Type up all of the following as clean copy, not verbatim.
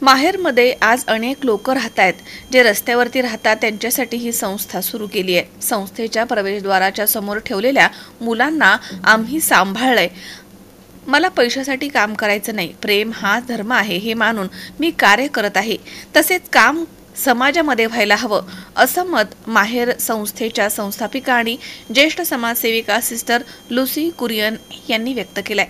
माहेरमध्ये आज अनेक लोक राहत आहेत जे रस्त्यावरती राहतात त्यांच्यासाठी ही संस्था सुरू केली आहे। संस्थेच्या प्रवेशद्वाराच्या समोर ठेवलेल्या मुलांना आम्ही सांभाळलंय। मला पैशासाठी काम करायचं नाही, प्रेम हा धर्म आहे हे मानून मी कार्य करत आहे। तसेच काम समाजामध्ये व्हायला हवं असं मत माहेर संस्थेच्या संस्थापिका आणि ज्येष्ठ समाजसेविका सिस्टर लुसी कुरियन यांनी व्यक्त केलाय।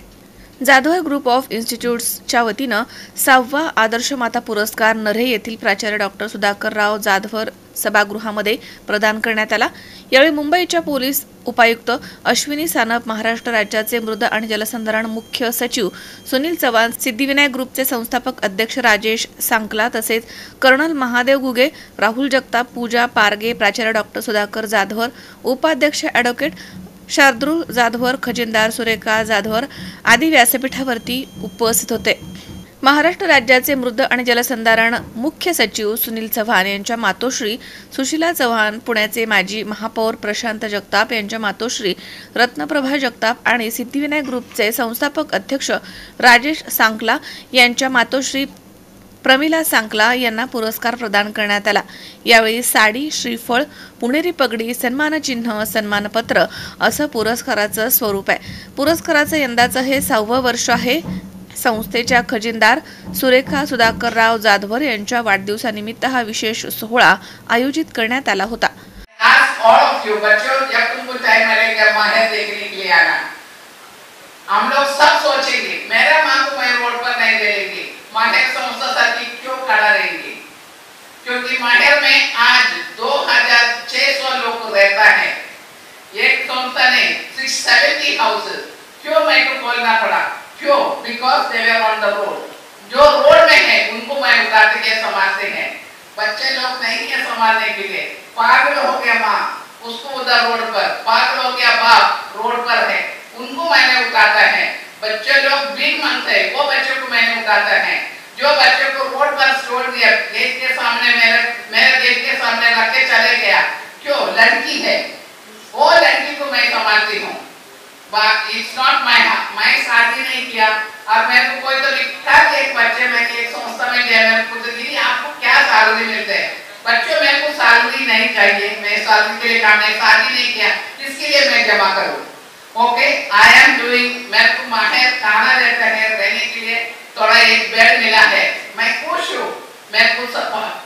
जाधवर ग्रुप ऑफ इन्स्टिट्यूट्सच्या वतीनं 6वा आदर्श माता पुरस्कार नऱ्हे येथील प्राचार्य डॉक्टर सुधाकरराव जाधवर सभागृहामध्ये प्रदान करण्यात आला। यावेळी मुंबईच्या पोलीस उपायुक्त अश्विनी सानप, महाराष्ट्र राज्याचे मृद आणि जलसंधारण मुख्य सचिव सुनील चव्हाण, सिद्धिविनायक ग्रुपचे संस्थापक अध्यक्ष राजेश सांकला तसेच कर्नल महादेव गुगे, राहुल जगताप, पूजा पारगे, प्राचार्य डॉक्टर सुधाकर जाधवर, उपाध्यक्ष ॲडव्होकेट शार्दूल जाधवर, खजिनदार सुरेखा जाधवर आदी व्यासपीठावरती उपस्थित होते। महाराष्ट्र राज्याचे मृद आणि जलसंधारण मुख्य सचिव सुनील चव्हाण यांच्या मातोश्री सुशीला चव्हाण, पुण्याचे माजी महापौर प्रशांत जगताप यांच्या मातोश्री रत्नप्रभा जगताप आणि सिद्धिविनायक ग्रुपचे संस्थापक अध्यक्ष राजेश सांकला यांच्या मातोश्री प्रमिला सांकला यांना पुरस्कार प्रदान करण्यात आला। यावेळी साडी, श्रीफळ, पुणेरी पगडी, सन्मानचिन्ह, सन्मानपत्र असं पुरस्काराचं स्वरूप आहे। पुरस्काराचं यंदाचं हे 6वं वर्ष आहे। संस्थेच्या खजिनदार सुरेखा सुधाकरराव जाधवर यांच्या वाढदिवसानिमित्त हा विशेष सोहळा आयोजित करण्यात आला होता। हम लोग सब सोचेंगे मेरा माँ को मैं रोड पर नहीं देंगे, माहेर संस्था साथी क्यों खड़ा रहेंगे? क्योंकि माहेर में आज 2600 लोग रहता है। एक संस्था ने 670 हाउसेस, क्यों मैं को बोलना पड़ा? क्यों? Because they were on the road. जो रोड में है उनको मैं उतारते के समाजते हैं। बच्चे लोग नहीं है संभालने के लिए, पागल हो गया माँ उसको उधर रोड पर, पागल हो गया बाप रोड पर है, उनको मैंने उतारता है। बच्चे लोग बिग मांगते हैं, वो बच्चों को मैंने उतारता है। जो बच्चों को रोड पर छोड़ दिया, गेट के सामने मेरे गेट के सामने रख के चले गया, क्यों? लड़की है, वो लड़की को मैं संभालती हूँ। इट्स नॉट मैं शादी नहीं किया और मेरे को कोई तो लिखा कि एक बच्चे में एक संस्था में गया, मेरे को दीदी आपको क्या सैलरी मिलते हैं? बच्चों मेरे को सैलरी नहीं चाहिए, मैं सैलरी के लिए काम नहीं, शादी नहीं किया, इसके लिए मैं जमा करूँ। Okay, I am doing. मेरे को माहेर खाना रहता है, रहने के लिए थोड़ा एक बेड मिला है, मैं खुश हूँ। मेरे को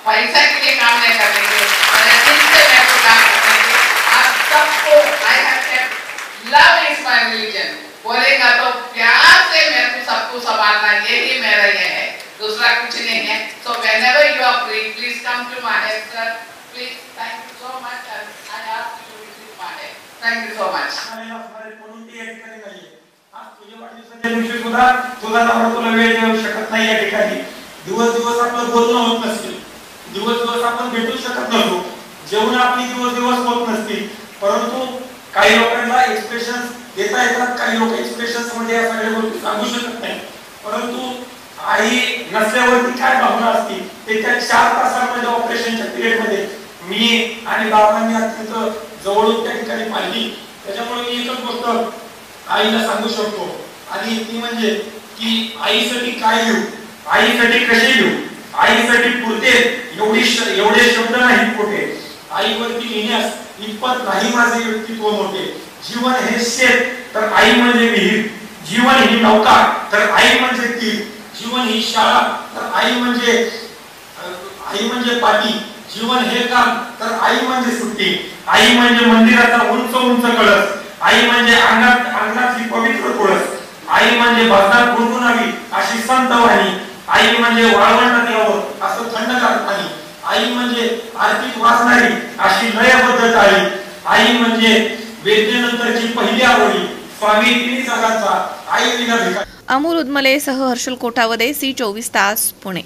पैसा के लिए काम नहीं करने के, मेरे को काम करने के। आप सबको I have kept love is my religion बोलेगा तो प्यार से मेरे को सबको संभालना, यही मेरा ये है, दूसरा कुछ नहीं है। So whenever you are free please come to Maher sir, please. Thank you so much. I ask you to visit Maher. Thank you so much. तुझा नवरा तुला वेळ देऊ शकत नाही, या ठिकाणी दिवस आपलं बोलणं होत नसेल, दिवस आपण भेटू शकत नसतो, जेवण आपली दिवस होत नसतील, परंतु काही लोकांना एक्सप्रेशन देता येतात, काही लोक एक्सप्रेशन्स मध्ये या सगळ्या गोष्टी सांगू शकत नाही। परंतु आई नसल्यावरती काय भावना असतील ते त्या 4 तासांमध्ये ऑपरेशनच्या पिरियड मध्ये मी आणि बाबांनी अत्यंत जवळून त्या ठिकाणी पाहिली। त्याच्यामुळे मी एकच गोष्ट आईला सांगू शकतो आणि ती म्हणजे की आईसाठी काय लिहू, आईसाठी कसे लिहू, आईसाठी पुरते एवढे शब्द नाही खोटे, आईवरती लिहिण्यास इतपत नाही माझे व्यक्तित्व मोठे। जीवन हे शेत तर आई म्हणजे विहीर, जीवन ही नौका तर आई म्हणजे तीर, जीवन ही शाळा तर आई म्हणजे पाटी, जीवन हे काम तर आई म्हणजे सुट्टी, आई म्हणजे मंदिराचा उंच कळस, आई म्हणजे अंगणातली पवित्र तुळस, आई म्हणजे भजनात गुणगुणावी अशी संत वाणी, आई म्हणजे वाळवंटात यावं असं थंडगार पाणी, आई म्हणजे आरतीत वाजणारी अशी लयबद्ध टाळी, आई म्हणजे वेदनेनंतरची पहिली आवडी, स्वामी तिन्ही जगाचा आई विना भिकारी। अमोल उदमले सह हर्षल कोठावदे, C24 तास, पुणे।